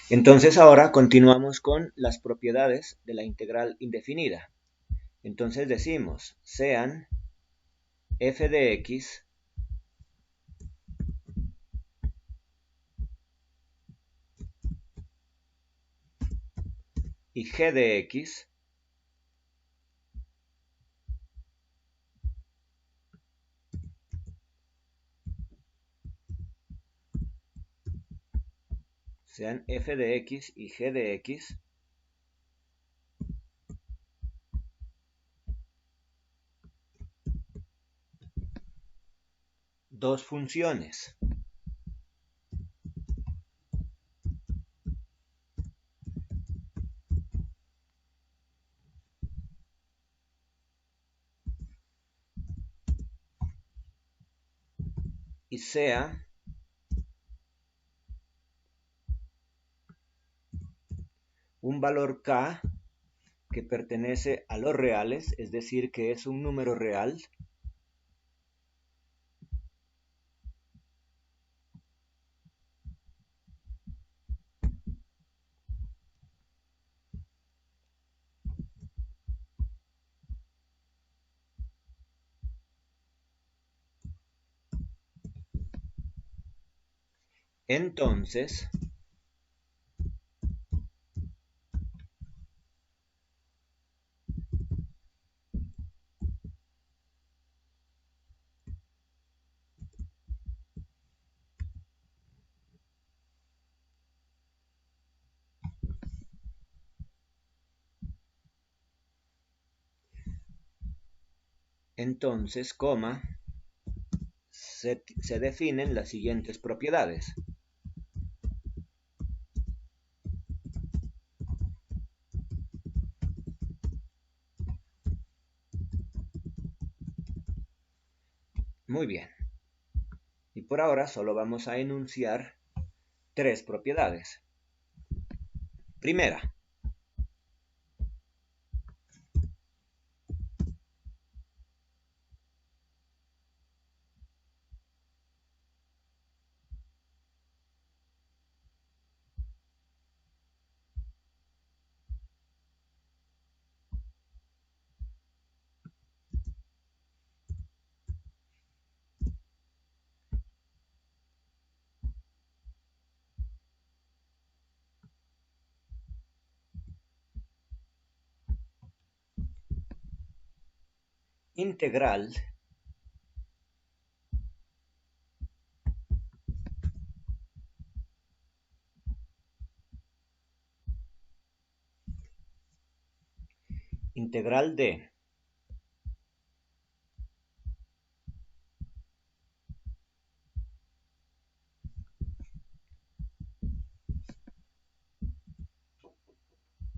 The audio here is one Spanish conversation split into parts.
Entonces ahora continuamos con las propiedades de la integral indefinida. Entonces decimos, sean f de x y g de x sean f de x y g de x dos funciones. Y sea un valor k que pertenece a los reales, es decir, que es un número real, entonces coma, se definen las siguientes propiedades. Muy bien. Y por ahora solo vamos a enunciar tres propiedades. Primera, integral de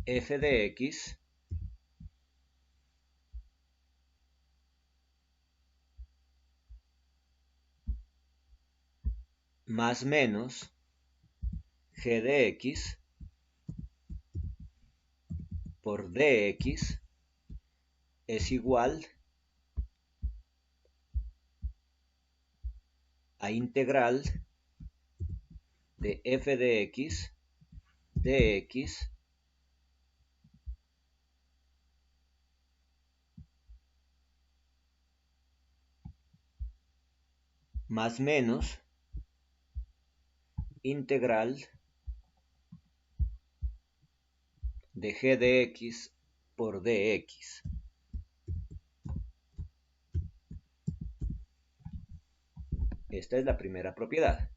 f de x más menos g de x por dx es igual a integral de f de x dx más menos integral de g de x por dx. Esta es la primera propiedad.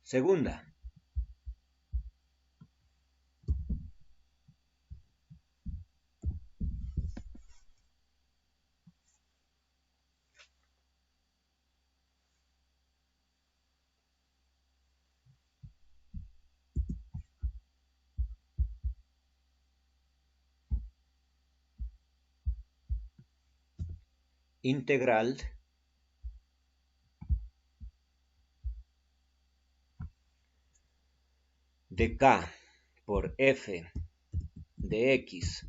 Segunda, integral de k por f de x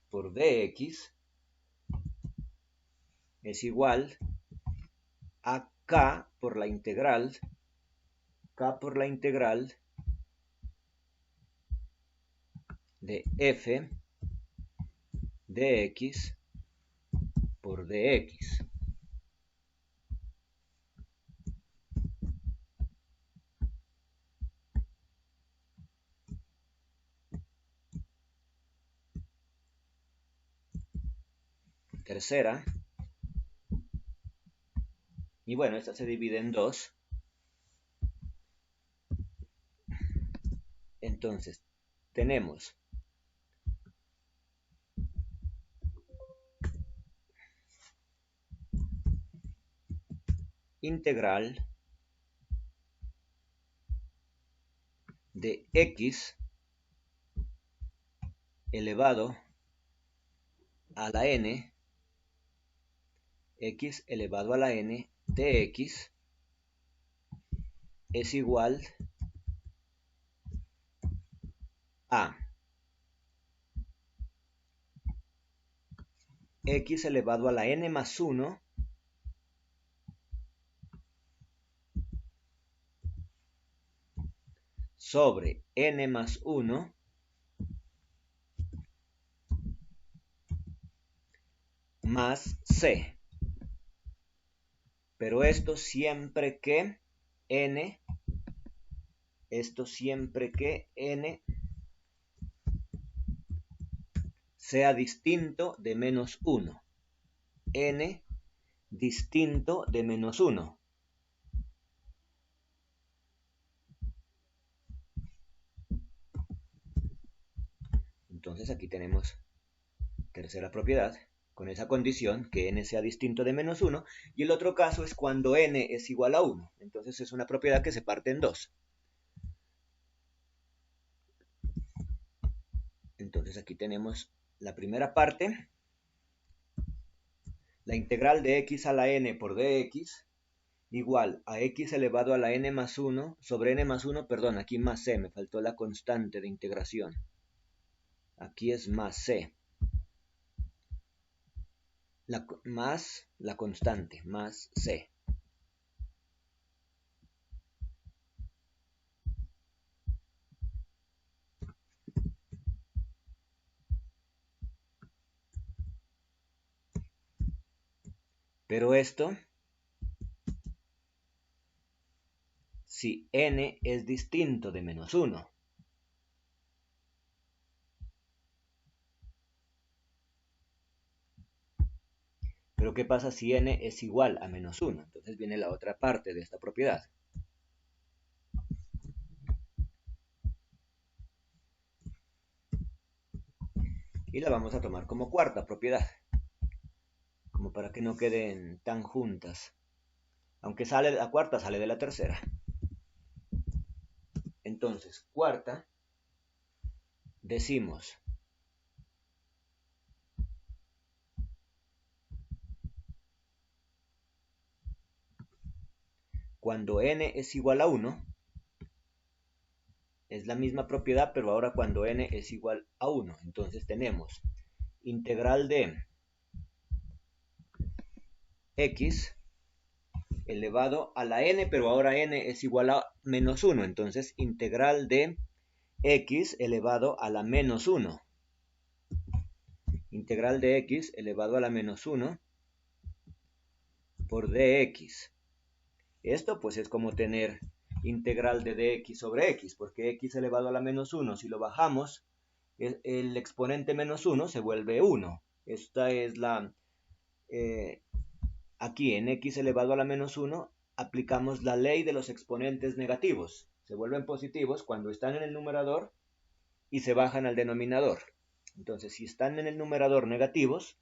por dx es igual a k por la integral de f de x por dx. Tercera. Y bueno, esta se divide en dos. Entonces, tenemos integral de x elevado a la n, x elevado a la n de x es igual a x elevado a la n más 1 sobre n más 1 más c. Pero esto siempre que n sea distinto de menos 1. N distinto de menos 1. Entonces aquí tenemos tercera propiedad, con esa condición que n sea distinto de menos 1, y el otro caso es cuando n es igual a 1. Entonces es una propiedad que se parte en dos. Entonces aquí tenemos la primera parte, la integral de x a la n por dx igual a x elevado a la n más 1 sobre n más 1, perdón, aquí más c, me faltó la constante de integración. Aquí es más c. Más la constante, más c. Pero esto, si n es distinto de menos 1. Pero ¿qué pasa si n es igual a menos 1? Entonces viene la otra parte de esta propiedad. Y la vamos a tomar como cuarta propiedad, como para que no queden tan juntas. Aunque sale la cuarta, sale de la tercera. Entonces, cuarta, decimos cuando n es igual a 1, es la misma propiedad, pero ahora cuando n es igual a 1. Entonces tenemos integral de x elevado a la n, pero ahora n es igual a menos 1. Entonces integral de x elevado a la menos 1. Integral de x elevado a la menos 1 por dx. Esto pues es como tener integral de dx sobre x, porque x elevado a la menos 1, si lo bajamos, el exponente menos 1 se vuelve 1. Esta es la... aquí en x elevado a la menos 1 aplicamos la ley de los exponentes negativos. Se vuelven positivos cuando están en el numerador y se bajan al denominador. Entonces, si están en el numerador negativos,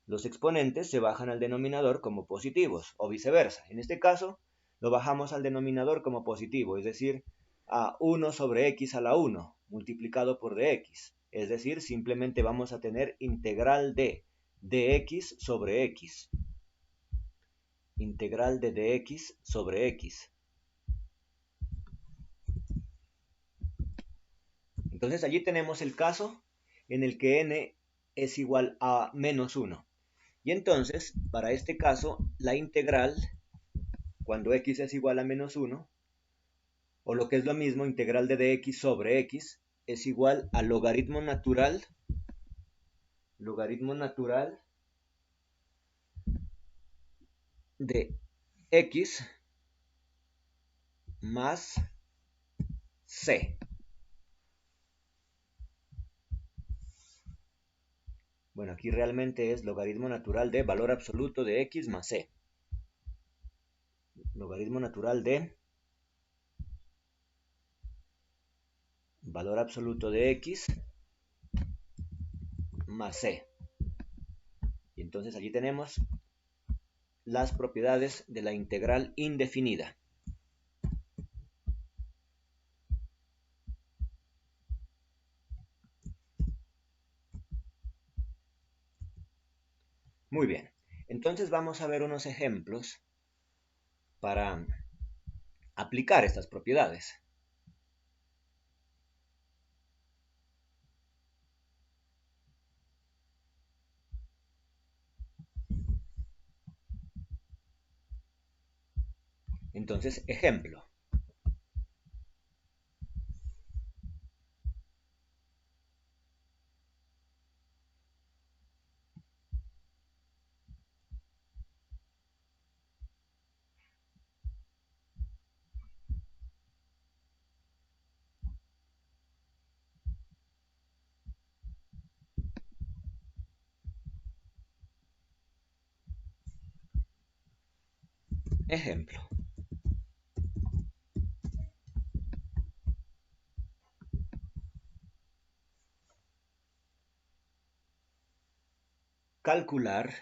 los exponentes se bajan al denominador como positivos, o viceversa. En este caso, lo bajamos al denominador como positivo, es decir, a 1 sobre x a la 1, multiplicado por dx. Es decir, simplemente vamos a tener integral de dx sobre x. Integral de dx sobre x. Entonces allí tenemos el caso en el que n es igual a menos 1. Y entonces, para este caso, la integral, cuando x es igual a menos 1, o lo que es lo mismo, integral de dx sobre x, es igual al logaritmo natural de x más c. Bueno, aquí realmente es logaritmo natural de valor absoluto de x más c. Logaritmo natural de valor absoluto de x más c. Y entonces allí tenemos las propiedades de la integral indefinida. Muy bien, entonces vamos a ver unos ejemplos para aplicar estas propiedades. Entonces, ejemplo. Ejemplo. Calcular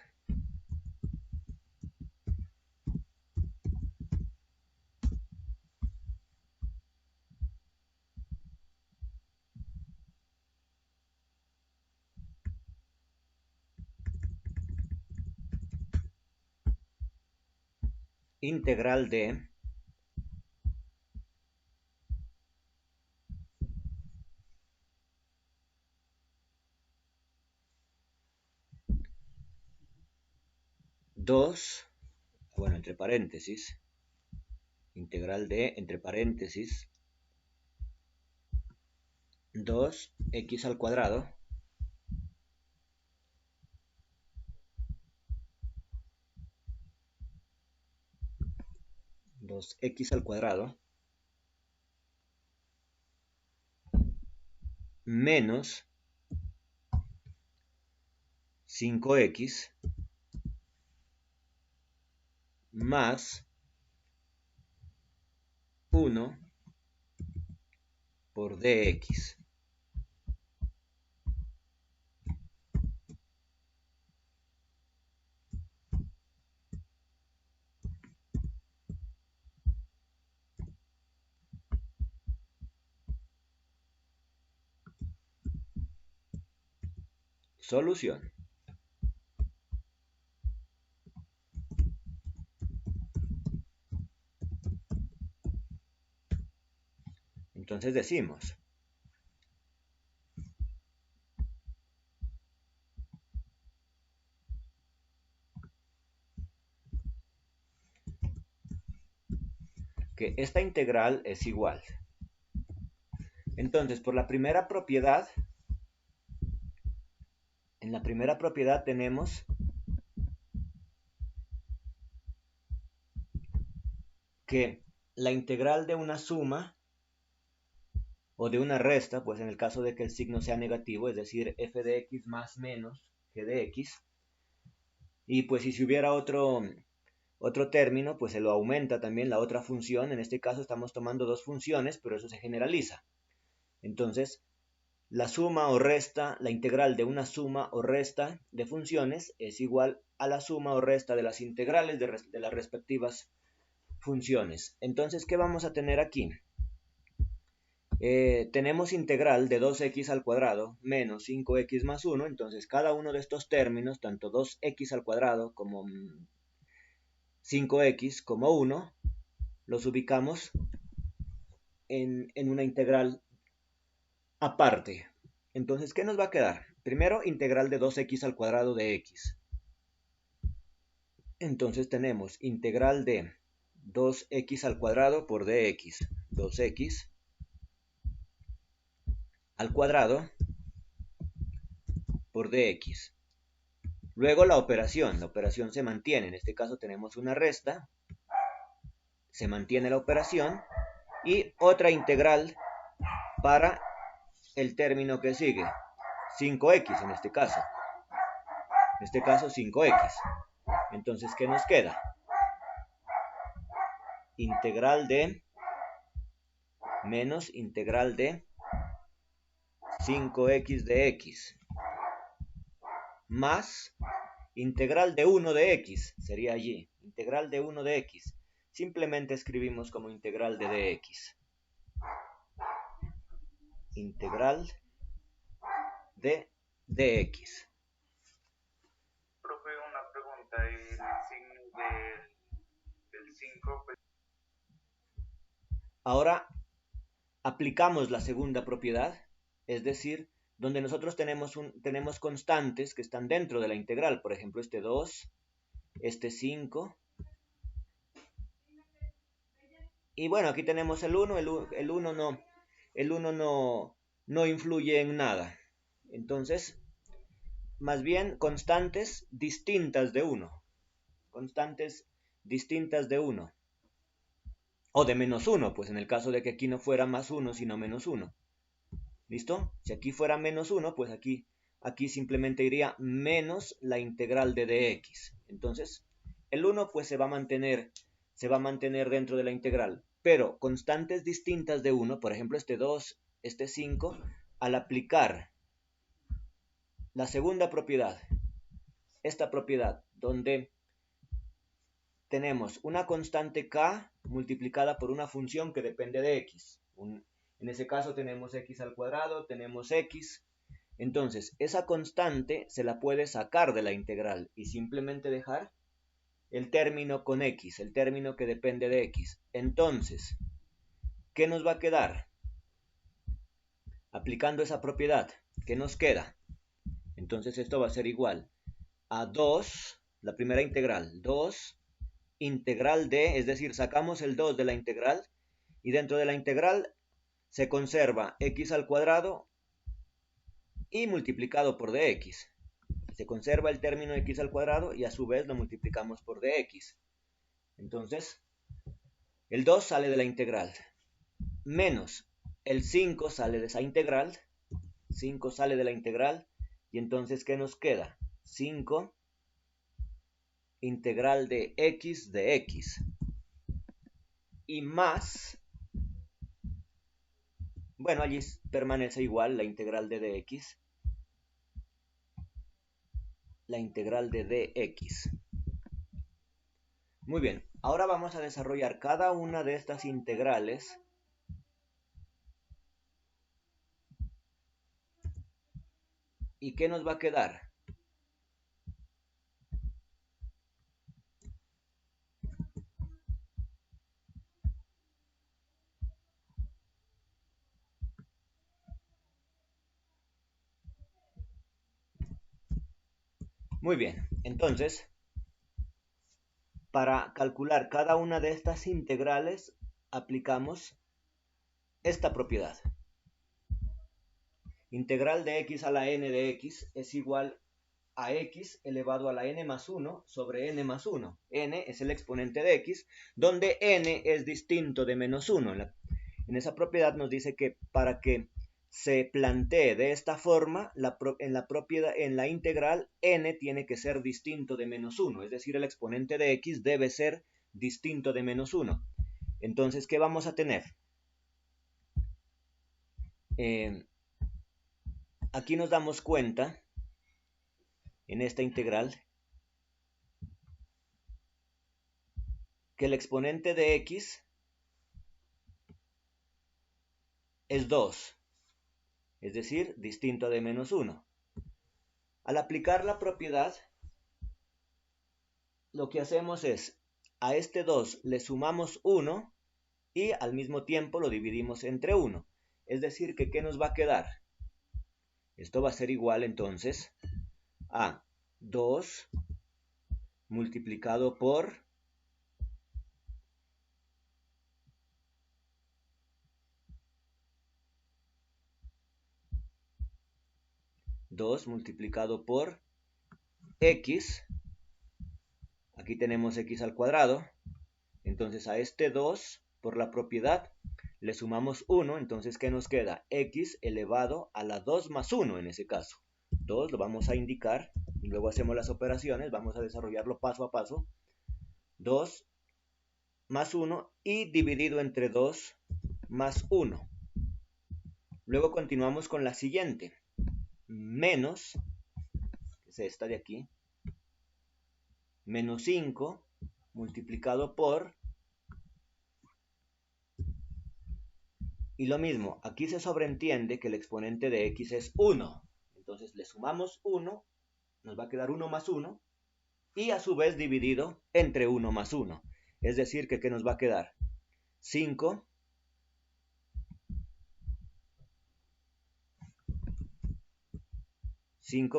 integral de dos, bueno, entre paréntesis, integral de, entre paréntesis, 2x al cuadrado menos 5x más 1 por dx. Solución. Entonces decimos que esta integral es igual. Entonces, por la primera propiedad, en la primera propiedad tenemos que la integral de una suma o de una resta, pues en el caso de que el signo sea negativo, es decir, f de x más menos g de x, y pues si hubiera otro término, pues se lo aumenta también la otra función. En este caso estamos tomando dos funciones, pero eso se generaliza. Entonces, la suma o resta, la integral de una suma o resta de funciones es igual a la suma o resta de las integrales de las respectivas funciones. Entonces, ¿qué vamos a tener aquí? Tenemos integral de 2x al cuadrado menos 5x más 1, entonces cada uno de estos términos, tanto 2x al cuadrado como 5x como 1, los ubicamos en una integral aparte. Entonces, ¿qué nos va a quedar? Primero, integral de 2x al cuadrado de x. Entonces tenemos integral de 2x al cuadrado por dx, 2x al cuadrado por dx. Luego la operación se mantiene, en este caso tenemos una resta, se mantiene la operación y otra integral para el término que sigue, 5x en este caso 5x. Entonces, ¿qué nos queda? Integral de menos integral de 5x de x más integral de 1 de x, sería allí, integral de 1 de x. Simplemente escribimos como integral de dx. Integral de dx. Profe, una pregunta, el signo del 5, pues... Ahora aplicamos la segunda propiedad, es decir, donde nosotros tenemos constantes que están dentro de la integral, por ejemplo, este 2, este 5, y bueno, aquí tenemos el 1, el 1 no influye en nada, entonces, más bien constantes distintas de 1, constantes distintas de 1, o de menos 1, pues en el caso de que aquí no fuera más 1, sino menos 1. ¿Listo? Si aquí fuera menos 1, pues aquí simplemente iría menos la integral de dx. Entonces, el 1 pues se va a mantener dentro de la integral. Pero constantes distintas de 1, por ejemplo este 2, este 5, al aplicar la segunda propiedad, esta propiedad, donde tenemos una constante k multiplicada por una función que depende de x. En ese caso tenemos x al cuadrado, tenemos x. Entonces, esa constante se la puede sacar de la integral y simplemente dejar el término con x, el término que depende de x. Entonces, ¿qué nos va a quedar? Aplicando esa propiedad, ¿qué nos queda? Entonces esto va a ser igual a 2, la primera integral, 2 integral de, es decir, sacamos el 2 de la integral y dentro de la integral se conserva x al cuadrado y multiplicado por dx. Se conserva el término x al cuadrado y a su vez lo multiplicamos por dx. Entonces, el 2 sale de la integral, menos el 5 sale de esa integral, 5 sale de la integral, y entonces, ¿qué nos queda? 5 integral de x, y más, bueno, allí permanece igual la integral de dx, la integral de dx. Muy bien, ahora vamos a desarrollar cada una de estas integrales ¿y qué nos va a quedar? Muy bien, entonces, para calcular cada una de estas integrales, aplicamos esta propiedad. Integral de x a la n de x es igual a x elevado a la n más 1 sobre n más 1. N es el exponente de x, donde n es distinto de menos 1. En esa propiedad nos dice que para que se plantee de esta forma, en la integral, n tiene que ser distinto de menos 1, es decir, el exponente de x debe ser distinto de menos 1. Entonces, ¿qué vamos a tener? Aquí nos damos cuenta, en esta integral, que el exponente de x es 2, es decir, distinto de menos 1. Al aplicar la propiedad, lo que hacemos es, a este 2 le sumamos 1 y al mismo tiempo lo dividimos entre 1. Es decir, que ¿qué nos va a quedar? Esto va a ser igual entonces a 2 multiplicado por 2 multiplicado por x, aquí tenemos x al cuadrado, entonces a este 2 por la propiedad le sumamos 1, entonces ¿qué nos queda? X elevado a la 2 más 1 en ese caso. 2 lo vamos a indicar y luego hacemos las operaciones, vamos a desarrollarlo paso a paso. 2 más 1 y dividido entre 2 más 1. Luego continuamos con la siguiente, menos, que es esta de aquí, menos 5 multiplicado por, y lo mismo, aquí se sobreentiende que el exponente de x es 1, entonces le sumamos 1, nos va a quedar 1 más 1, y a su vez dividido entre 1 más 1, es decir, que ¿qué nos va a quedar? 5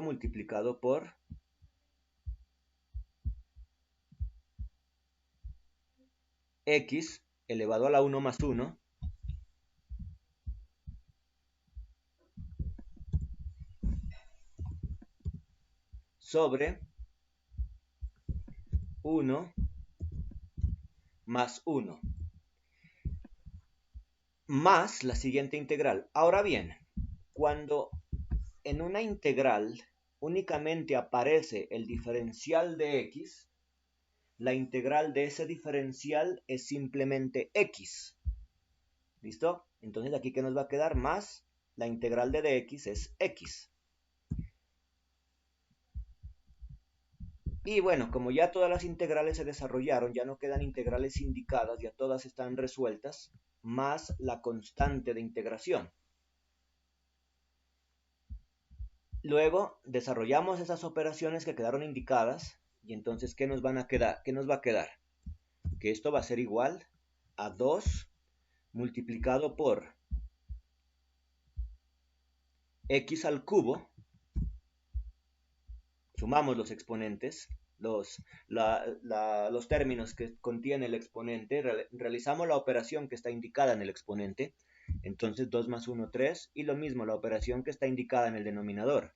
multiplicado por x elevado a la 1 más 1 sobre 1 más 1 más la siguiente integral. Ahora bien, cuando en una integral únicamente aparece el diferencial de x, la integral de ese diferencial es simplemente x. ¿Listo? Entonces aquí ¿qué nos va a quedar? Más la integral de dx es x. Y bueno, como ya todas las integrales se desarrollaron, ya no quedan integrales indicadas, ya todas están resueltas, más la constante de integración. Luego desarrollamos esas operaciones que quedaron indicadas y entonces ¿qué nos van a quedar? ¿Qué nos va a quedar? Que esto va a ser igual a 2 multiplicado por x al cubo, sumamos los exponentes, los términos que contiene el exponente, realizamos la operación que está indicada en el exponente, entonces 2 más 1, 3, y lo mismo la operación que está indicada en el denominador,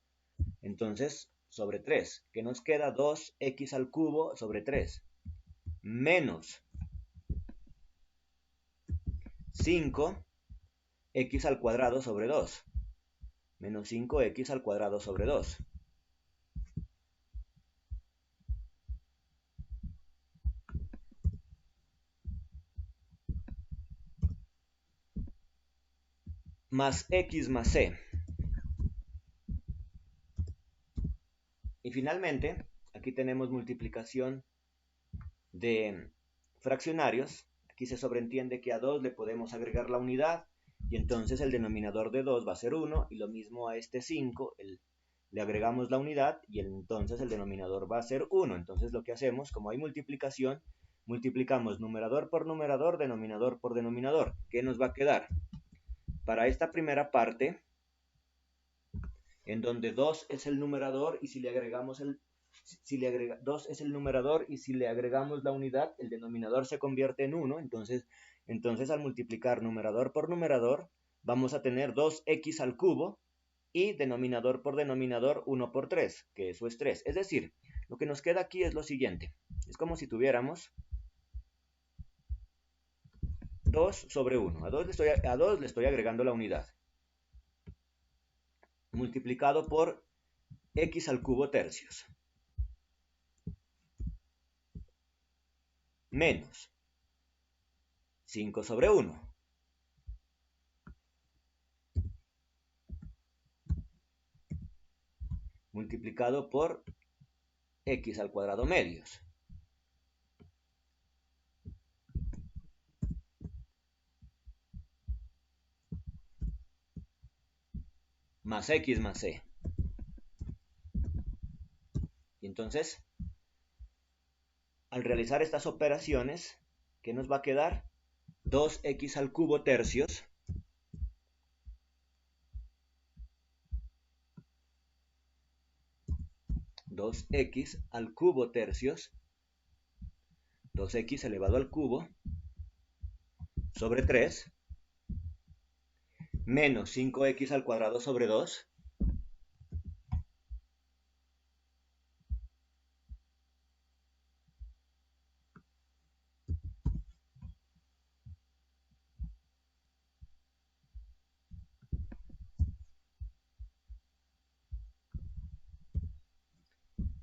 entonces sobre 3, que nos queda 2x al cubo sobre 3, menos 5x al cuadrado sobre 2, menos 5x al cuadrado sobre 2. Más x más c. Y finalmente, aquí tenemos multiplicación de fraccionarios. Aquí se sobreentiende que a 2 le podemos agregar la unidad y entonces el denominador de 2 va a ser 1 y lo mismo a este 5, le agregamos la unidad y entonces el denominador va a ser 1. Entonces lo que hacemos, como hay multiplicación, multiplicamos numerador por numerador, denominador por denominador. ¿Qué nos va a quedar? Para esta primera parte, en donde 2 es el numerador y si le agregamos 2 es el numerador y si le agregamos la unidad, el denominador se convierte en 1, entonces al multiplicar numerador por numerador, vamos a tener 2x al cubo y denominador por denominador 1 por 3, que eso es 3. Es decir, lo que nos queda aquí es lo siguiente. Es como si tuviéramos 2 sobre 1. A 2 le estoy agregando la unidad. Multiplicado por x al cubo tercios. Menos 5 sobre 1. Multiplicado por x al cuadrado medios. Más x más c. Y entonces, al realizar estas operaciones, ¿qué nos va a quedar? 2x al cubo tercios. X al cubo tercios 2x elevado al cubo sobre 3 menos 5x al cuadrado sobre 2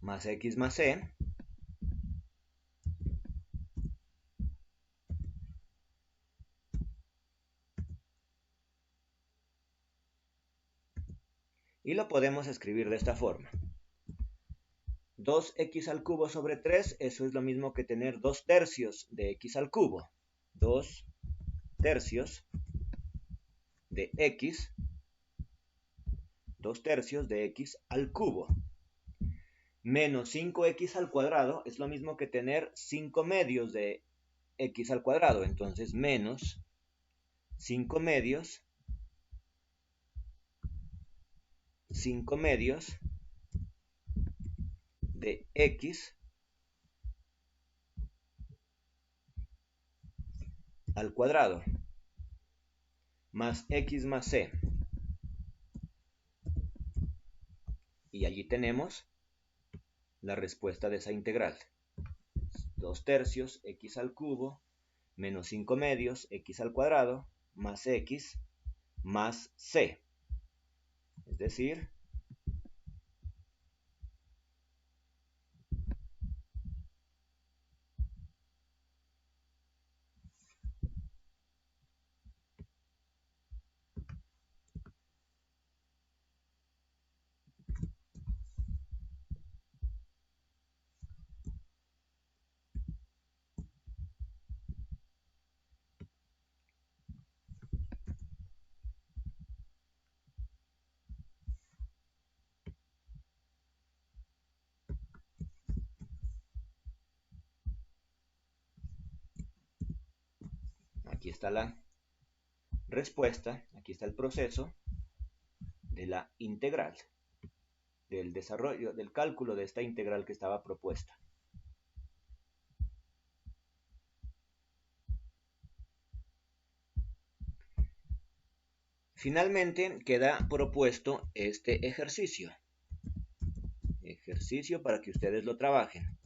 más x más c y lo podemos escribir de esta forma. 2x al cubo sobre 3, eso es lo mismo que tener 2 tercios de x al cubo. 2 tercios de x, 2 tercios de x al cubo. Menos 5x al cuadrado es lo mismo que tener 5 medios de x al cuadrado. Entonces, menos 5 medios de x al cuadrado más x más c. Y allí tenemos la respuesta de esa integral. 2 tercios x al cubo menos 5 medios x al cuadrado más x más c. Es decir, aquí está la respuesta, aquí está el proceso de la integral, del desarrollo, del cálculo de esta integral que estaba propuesta. Finalmente queda propuesto este ejercicio para que ustedes lo trabajen.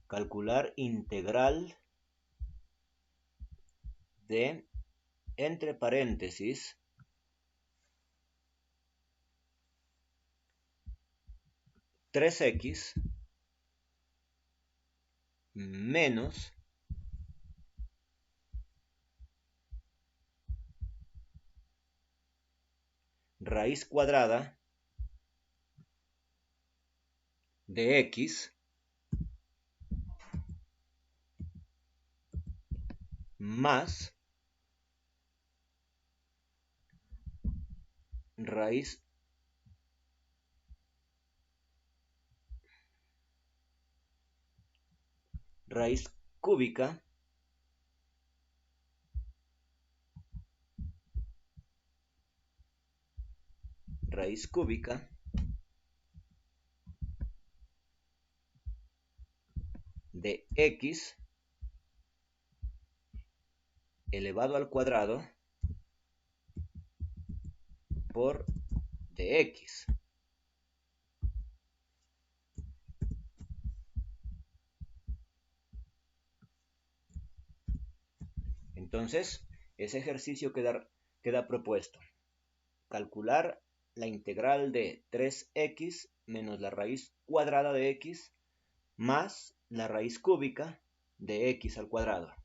Calcular integral de entre paréntesis, 3x menos raíz cuadrada de x más raíz cúbica de x elevado al cuadrado por dx. Entonces, ese ejercicio queda propuesto. Calcular la integral de 3x menos la raíz cuadrada de x más la raíz cúbica de x al cuadrado.